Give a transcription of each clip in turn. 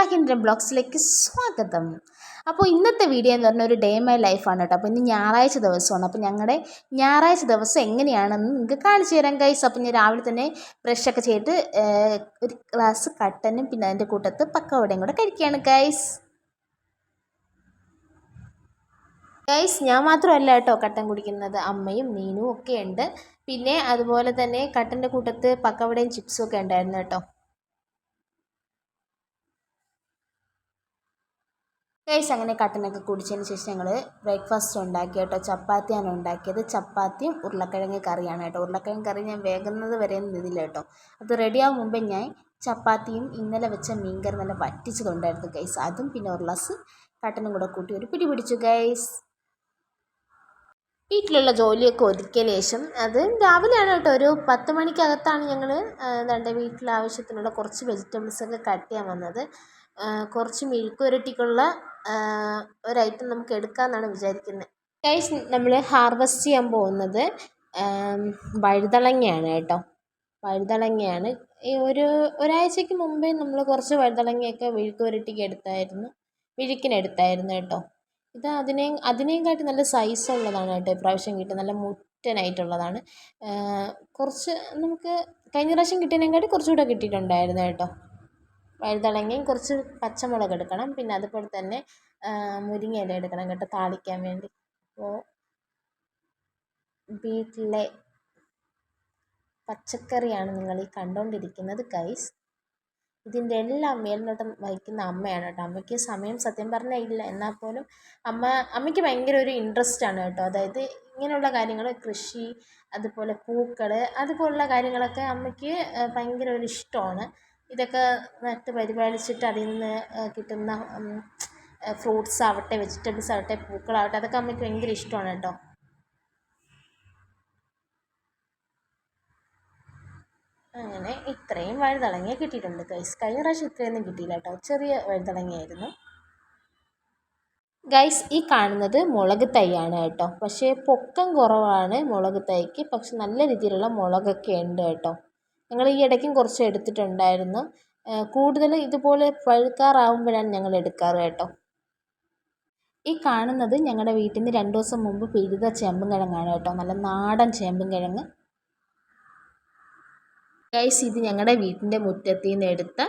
ഷാഹിൻ്റെ ബ്ലോഗ്സിലേക്ക് സ്വാഗതം. അപ്പോൾ ഇന്നത്തെ വീഡിയോ എന്ന് പറഞ്ഞാൽ ഒരു ഡേ മൈ ലൈഫാണ് കേട്ടോ. അപ്പോൾ ഇന്ന് ഞായറാഴ്ച ദിവസമാണ്. അപ്പോൾ ഞങ്ങളുടെ ഞായറാഴ്ച ദിവസം എങ്ങനെയാണെന്ന് നിങ്ങൾക്ക് കാണിച്ചു തരാം ഗൈസ്. അപ്പോൾ ഞാൻ രാവിലെ തന്നെ ബ്രഷൊക്കെ ചെയ്ത് ഒരു ഗ്ലാസ് കട്ടനും പിന്നെ അതിൻ്റെ കൂട്ടത്ത് പക്കവടയും കൂടെ കഴിക്കുകയാണ് ഗൈസ്. ഞാൻ മാത്രമല്ല കേട്ടോ കട്ടൻ കുടിക്കുന്നത്, അമ്മയും നീനും ഒക്കെ ഉണ്ട്. പിന്നെ അതുപോലെ തന്നെ കട്ടൻ്റെ കൂട്ടത്ത് പക്കവടയും ചിപ്സും ഒക്കെ ഉണ്ടായിരുന്നു കേട്ടോ. അങ്ങനെ കട്ടനൊക്കെ കുടിച്ചതിന് ശേഷം ഞങ്ങൾ ബ്രേക്ക്ഫാസ്റ്റ് ഉണ്ടാക്കി കേട്ടോ. ചപ്പാത്തിയാണ് ഉണ്ടാക്കിയത്. ചപ്പാത്തിയും ഉരുളക്കിഴങ്ങ് കറിയാണ് കേട്ടോ. ഉരുളക്കിഴങ്ങ് കറി ഞാൻ വേകുന്നത് വരെ നിന്നില്ല കേട്ടോ. അത് റെഡിയാവും മുമ്പേ ഞാൻ ചപ്പാത്തിയും ഇന്നലെ വെച്ച മീൻകറി നല്ല വറ്റിച്ചതുണ്ടായിരുന്നു ഗൈസ്, അതും പിന്നെ ഒരു ഗ്ലാസ് കട്ടനും കൂടെ കൂട്ടി ഒരു പിടി പിടിച്ചു ഗൈസ്. വീട്ടിലുള്ള ജോലിയൊക്കെ ഒതുക്കിയ ശേഷം അത് രാവിലെയാണ് കേട്ടോ, ഒരു 10 മണിക്കകത്താണ് ഞങ്ങൾ എന്താണ്ട് വീട്ടിലെ ആവശ്യത്തിനുള്ള കുറച്ച് വെജിറ്റബിൾസൊക്കെ കട്ട് ചെയ്യാൻ വന്നത്. കുറച്ച് മെഴുക്കുവരട്ടിക്കുള്ള ഒരു ഐറ്റം നമുക്ക് എടുക്കാമെന്നാണ് വിചാരിക്കുന്നത് ഗൈസ്. നമ്മൾ ഹാർവെസ്റ്റ് ചെയ്യാൻ പോകുന്നത് വഴുതളങ്ങയാണ് കേട്ടോ. വഴുതളങ്ങയാണ്. ഈ ഒരാഴ്ചയ്ക്ക് മുമ്പേ നമ്മൾ കുറച്ച് വഴുതളങ്ങയൊക്കെ വിഴുക്കിനെടുത്തായിരുന്നു കേട്ടോ. ഇത് അതിനെയും കാട്ടി നല്ല സൈസുള്ളതാണ് കേട്ടോ ഇപ്രാവശ്യം കിട്ടും. നല്ല മുറ്റനായിട്ടുള്ളതാണ്. കുറച്ച് നമുക്ക് കഴിഞ്ഞ പ്രാവശ്യം കിട്ടിയതിനെക്കാട്ടി കുറച്ചുകൂടെ കിട്ടിയിട്ടുണ്ടായിരുന്നു കേട്ടോ. വഴുതളങ്ങയും കുറച്ച് പച്ചമുളക് എടുക്കണം. പിന്നെ അതുപോലെ തന്നെ മുരിങ്ങയില എടുക്കണം കേട്ടോ താളിക്കാൻ വേണ്ടി. അപ്പോൾ വീട്ടിലെ പച്ചക്കറിയാണ് നിങ്ങൾ ഈ കണ്ടുകൊണ്ടിരിക്കുന്നത് ഗൈസ്. ഇതിൻ്റെ എല്ലാം മേൽനോട്ടം വഹിക്കുന്ന അമ്മയാണ് കേട്ടോ. അമ്മയ്ക്ക് സമയം സത്യം പറഞ്ഞാൽ ഇല്ല, എന്നാൽ പോലും അമ്മയ്ക്ക് ഭയങ്കര ഒരു ഇൻട്രസ്റ്റ് ആണ് കേട്ടോ. അതായത് ഇങ്ങനെയുള്ള കാര്യങ്ങൾ, കൃഷി, അതുപോലെ പൂക്കൾ, അതുപോലുള്ള കാര്യങ്ങളൊക്കെ അമ്മയ്ക്ക് ഭയങ്കര ഒരു ഇഷ്ടമാണ്. ഇതൊക്കെ നട്ട് പരിപാലിച്ചിട്ട് അതിൽ നിന്ന് കിട്ടുന്ന ഫ്രൂട്ട്സ് ആവട്ടെ, വെജിറ്റബിൾസ് ആവട്ടെ, പൂക്കളാവട്ടെ, അതൊക്കെ അമ്മയ്ക്ക് ഭയങ്കര ഇഷ്ടമാണ് കേട്ടോ. അങ്ങനെ ഇത്രയും വഴുതളങ്ങ കിട്ടിയിട്ടുണ്ട് ഗൈസ്. കഴിഞ്ഞ പ്രാവശ്യം ഇത്രയൊന്നും കിട്ടിയില്ല കേട്ടോ, ചെറിയ വഴുതളങ്ങയായിരുന്നു ഗൈസ്. ഈ കാണുന്നത് മുളക് തൈയാണ് കേട്ടോ. പക്ഷേ പൊക്കം കുറവാണ് മുളക് തൈക്ക്, പക്ഷെ നല്ല രീതിയിലുള്ള മുളകൊക്കെ ഉണ്ട് കേട്ടോ. ഞങ്ങൾ ഈ ഇടയ്ക്കും കുറച്ച് എടുത്തിട്ടുണ്ടായിരുന്നു. കൂടുതൽ ഇതുപോലെ പഴുക്കാറാവുമ്പോഴാണ് ഞങ്ങൾ എടുക്കാറ് കേട്ടോ. ഈ കാണുന്നത് ഞങ്ങളുടെ വീട്ടിൽ നിന്ന് 2 ദിവസം മുമ്പ് പിഴുത ചേമ്പും കിഴങ്ങാണ് കേട്ടോ. നല്ല നാടൻ ചേമ്പും കിഴങ്ങ് ഗൈസ്. ഇത് ഞങ്ങളുടെ വീട്ടിൻ്റെ മുറ്റത്തിൽ നിന്ന് എടുത്ത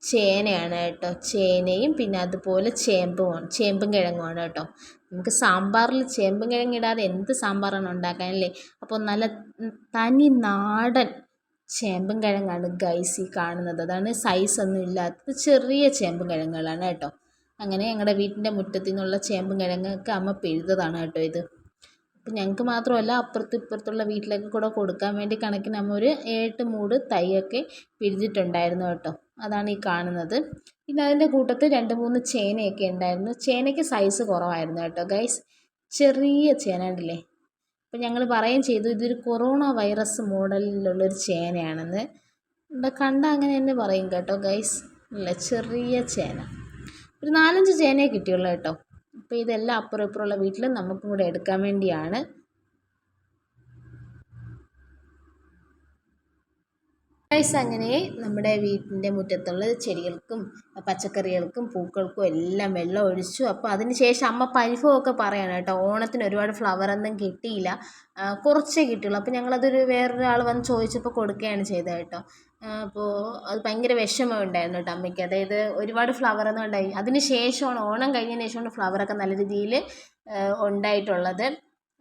ചേനയാണ് കേട്ടോ. ചേനയും പിന്നെ അതുപോലെ ചേമ്പും കിഴങ്ങുമാണ് കേട്ടോ. നമുക്ക് സാമ്പാറിൽ ചേമ്പും കിഴങ്ങ് ഇടാതെ എന്ത് സാമ്പാറാണ് ഉണ്ടാക്കാനല്ലേ. അപ്പോൾ നല്ല തനി നാടൻ ചേമ്പും കിഴങ്ങാണ് ഗൈസ് ഈ കാണുന്നത്. അതാണ് സൈസൊന്നും ഇല്ലാത്തത്, ചെറിയ ചേമ്പും കിഴങ്ങുകളാണ് കേട്ടോ. അങ്ങനെ ഞങ്ങളുടെ വീട്ടിൻ്റെ മുറ്റത്തു നിന്നുള്ള ചേമ്പും കിഴങ്ങൊക്കെ അമ്മ പിഴുതതാണ് കേട്ടോ ഇത്. അപ്പം ഞങ്ങൾക്ക് മാത്രമല്ല അപ്പുറത്തും ഇപ്പുറത്തുള്ള വീട്ടിലേക്ക് കൂടെ കൊടുക്കാൻ വേണ്ടി കണക്കിന് അമ്മ ഒരു 7 മൂട് തൈയൊക്കെ പിഴുതിട്ടുണ്ടായിരുന്നു കേട്ടോ. അതാണ് ഈ കാണുന്നത്. പിന്നെ അതിൻ്റെ കൂട്ടത്തിൽ 2-3 ചേനയൊക്കെ ഉണ്ടായിരുന്നു. ചേനയ്ക്ക് സൈസ് കുറവായിരുന്നു കേട്ടോ ഗൈസ്. ചെറിയ ചേന ഉണ്ടല്ലേ. അപ്പം ഞങ്ങൾ പറയുകയും ചെയ്തു ഇതൊരു കൊറോണ വൈറസ് മോഡലിലുള്ളൊരു ചേനയാണെന്ന്. ഇവിടെ കണ്ട അങ്ങനെ തന്നെ പറയും കേട്ടോ ഗൈസ്. ഇല്ല, ചെറിയ ചേന. ഒരു 4-5 ചേനയെ കിട്ടിയുള്ളൂ കേട്ടോ. അപ്പോൾ ഇതെല്ലാം അപ്പുറം ഇപ്പുറമുള്ള വീട്ടിൽ നമുക്കും കൂടെ എടുക്കാൻ വേണ്ടിയാണ്. ഗൈസ് അങ്ങനെ നമ്മുടെ വീട്ടിൻ്റെ മുറ്റത്തുള്ള ചെടികൾക്കും പച്ചക്കറികൾക്കും പൂക്കൾക്കും എല്ലാം വെള്ളം ഒഴിച്ചു. അപ്പോൾ അതിന് ശേഷം അമ്മ പരിഭവമൊക്കെ പറയാണ് കേട്ടോ. ഓണത്തിന് ഒരുപാട് ഫ്ലവറൊന്നും കിട്ടിയില്ല, കുറച്ചേ കിട്ടുള്ളൂ. അപ്പോൾ ഞങ്ങളതൊരു വേറൊരാൾ വന്ന് ചോദിച്ചപ്പോൾ കൊടുക്കുകയാണ് ചെയ്തത് കേട്ടോ. അപ്പോൾ അത് ഭയങ്കര വിഷമമുണ്ടായിരുന്നു കേട്ടോ അമ്മയ്ക്ക്. അതായത് ഒരുപാട് ഫ്ലവറൊന്നും ഉണ്ടായി. അതിന് ശേഷമാണ്, ഓണം കഴിഞ്ഞതിന് ശേഷമാണ് ഫ്ലവറൊക്കെ നല്ല രീതിയിൽ ഉണ്ടായിട്ടുള്ളത്.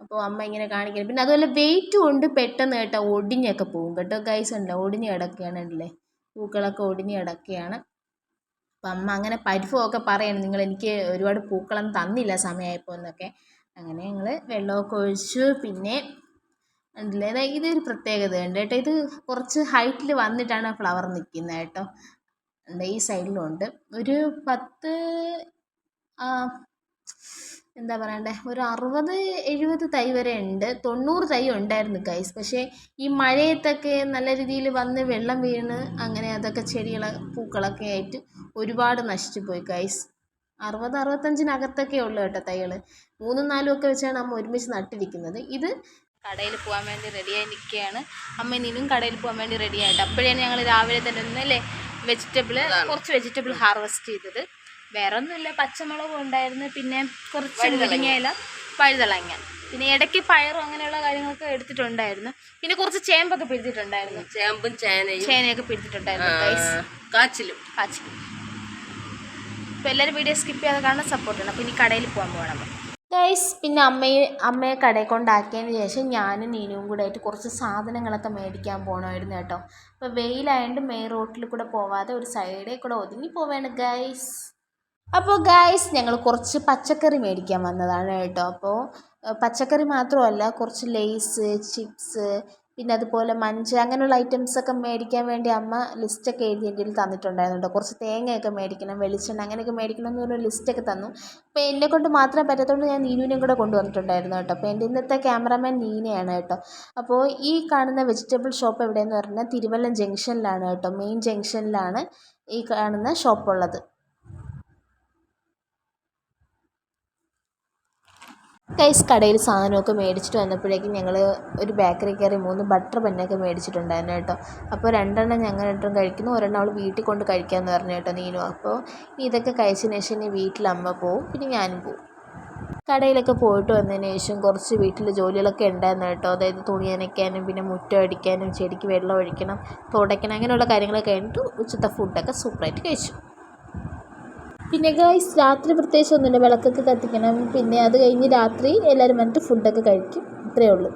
അപ്പോൾ അമ്മ ഇങ്ങനെ കാണിക്കുന്നത്. പിന്നെ അതുപോലെ വെയിറ്റ് കൊണ്ട് പെട്ടെന്ന് കേട്ടോ ഒടിഞ്ഞൊക്കെ പോകും കേട്ടോ ഗൈസ്. ഉണ്ടോ, ഒടിഞ്ഞ് കിടക്കുകയാണ് ഉണ്ടല്ലേ, പൂക്കളൊക്കെ ഒടിഞ്ഞ് കിടക്കുകയാണ്. അപ്പം അമ്മ അങ്ങനെ പരിഭവമൊക്കെ പറയണം, നിങ്ങൾ എനിക്ക് ഒരുപാട് പൂക്കളൊന്നും തന്നില്ല സമയമായപ്പോൾ എന്നൊക്കെ. അങ്ങനെ ഞങ്ങൾ വെള്ളമൊക്കെ ഒഴിച്ചു. പിന്നെ ഉണ്ടല്ലേ, ഇതൊരു പ്രത്യേകത ഉണ്ട് കേട്ടോ. ഇത് കുറച്ച് ഹൈറ്റിൽ വന്നിട്ടാണ് ഫ്ലവർ നിൽക്കുന്നത് കേട്ടോ. ഈ സൈഡിലും ഉണ്ട്. ഒരു 10 എന്താ പറയണ്ടേ, ഒരു 60-70 തൈ വരെ ഉണ്ട്. 90 തൈ ഉണ്ടായിരുന്നു ഗൈസ്. പക്ഷേ ഈ മഴയത്തൊക്കെ നല്ല രീതിയിൽ വന്ന് വെള്ളം വീണ് അങ്ങനെ അതൊക്കെ പൂക്കളൊക്കെ ആയിട്ട് ഒരുപാട് നശിച്ചു പോയി ഗൈസ്. 60-65 ഉള്ളു കേട്ടോ തൈകൾ. 3-4 ഒക്കെ വെച്ചാണ് അമ്മ ഒരുമിച്ച് നട്ടിരിക്കുന്നത്. ഇത് കടയിൽ പോകാൻ വേണ്ടി റെഡിയായി നിൽക്കുകയാണ്. അമ്മ ഇനിയും കടയിൽ പോകാൻ വേണ്ടി റെഡിയായിട്ട്. അപ്പോഴാണ് ഞങ്ങൾ രാവിലെ തന്നെ ഒന്നല്ലേ കുറച്ച് വെജിറ്റബിൾ ഹാർവെസ്റ്റ് ചെയ്തത്. വേറെ ഒന്നുമില്ല, പച്ചമുളകും ഉണ്ടായിരുന്നു, പിന്നെ കുറച്ച് മുരിങ്ങയില, വഴുതളങ്ങ, പിന്നെ ഇടയ്ക്ക് പയറും അങ്ങനെയുള്ള കാര്യങ്ങളൊക്കെ എടുത്തിട്ടുണ്ടായിരുന്നു. പിന്നെ കുറച്ച് ചേമ്പൊക്കെ പിടിച്ചിട്ടുണ്ടായിരുന്നു, ചേമ്പും ചേനയൊക്കെ പിടിച്ചിട്ടുണ്ടായിരുന്നു, കാച്ചിലും. അപ്പോൾ എല്ലാവരും വീഡിയോ സ്കിപ്പ് ചെയ്യാതെ കാണാൻ സപ്പോർട്ട് ചെയ്യണം. അപ്പോൾ ഇനി കടയിൽ പോകാൻ ഗൈസ്. പിന്നെ അമ്മയെ കടയിൽ കൊണ്ടാക്കിയതിന് ശേഷം ഞാനും നീനുവും കൂടെ ആയിട്ട് കുറച്ച് സാധനങ്ങളൊക്കെ മേടിക്കാൻ പോകണമായിരുന്നു കേട്ടോ. അപ്പോൾ വെയിലായതുകൊണ്ട് മെയിൻ റോട്ടിൽ കൂടെ പോവാതെ ഒരു സൈഡിൽ കൂടെ ഒതുങ്ങി പോവുകയാണ് ഗൈസ്. അപ്പോൾ ഗൈസ് ഞങ്ങൾ കുറച്ച് പച്ചക്കറി മേടിക്കാൻ വന്നതാണ് കേട്ടോ. അപ്പോൾ പച്ചക്കറി മാത്രമല്ല, കുറച്ച് ലേസ്, ചിപ്സ്, പിന്നെ അതുപോലെ മഞ്ച്, അങ്ങനെയുള്ള ഐറ്റംസൊക്കെ മേടിക്കാൻ വേണ്ടി അമ്മ ലിസ്റ്റൊക്കെ എഴുതി എൻ്റെ കയ്യിൽ തന്നിട്ടുണ്ടായിരുന്നു കേട്ടോ. കുറച്ച് തേങ്ങയൊക്കെ മേടിക്കണം, വെളിച്ചെണ്ണ അങ്ങനെയൊക്കെ മേടിക്കണം എന്ന് പറഞ്ഞ ലിസ്റ്റൊക്കെ തന്നു. അപ്പോൾ എന്നെക്കൊണ്ട് മാത്രം പറ്റത്തുകൊണ്ട് ഞാൻ നീനുവിനെയും കൂടെ കൊണ്ടുവന്നിട്ടുണ്ടായിരുന്നു കേട്ടോ. അപ്പോൾ എൻ്റെ ഇന്നത്തെ ക്യാമറാമാൻ നീനയാണ് കേട്ടോ. അപ്പോൾ ഈ കാണുന്ന വെജിറ്റബിൾ ഷോപ്പ് എവിടെയെന്ന് പറഞ്ഞാൽ തിരുവല്ലം ജംഗ്ഷനിലാണ് കേട്ടോ. മെയിൻ ജംഗ്ഷനിലാണ് ഈ കാണുന്ന ഷോപ്പുള്ളത്. ഗൈസ് കടയിൽ സാധനമൊക്കെ മേടിച്ചിട്ട് വന്നപ്പോഴേക്കും ഞങ്ങൾ ഒരു ബേക്കറി കയറി 3 ബട്ടർ ബന്നൊക്കെ മേടിച്ചിട്ടുണ്ടായിരുന്നു കേട്ടോ. അപ്പോൾ 2 ഞങ്ങൾ 2 കഴിക്കുന്നു, ഒരെണ്ണം അവൾ വീട്ടിൽ കൊണ്ട് കഴിക്കാമെന്ന് പറഞ്ഞു കേട്ടോ നീനു. അപ്പോൾ ഇതൊക്കെ കഴിച്ചതിന് ശേഷം ഇനി വീട്ടിൽ അമ്മ പോവും, പിന്നെ ഞാനും പോവും. കടയിലൊക്കെ പോയിട്ട് വന്നതിന് ശേഷം കുറച്ച് വീട്ടിൽ ജോലികളൊക്കെ ഉണ്ടായിരുന്നു കേട്ടോ. അതായത് തുണി നനയ്ക്കാനും, പിന്നെ മുറ്റം അടിക്കാനും, ചെടിക്ക് വെള്ളം ഒഴിക്കണം, തുടയ്ക്കണം, അങ്ങനെയുള്ള കാര്യങ്ങളൊക്കെ കഴിഞ്ഞിട്ട് ഉച്ചത്തെ ഫുഡൊക്കെ സൂപ്പറായിട്ട് കഴിച്ചു. പിന്നെ ഗൈസ് രാത്രി പ്രത്യേകിച്ച് ഒന്നുമില്ല, വിളക്കൊക്കെ കത്തിക്കണം, പിന്നെ അത് കഴിഞ്ഞ് രാത്രി എല്ലാവരും വന്നിട്ട് ഫുഡൊക്കെ കഴിക്കും, ഇത്രയേ ഉള്ളൂ.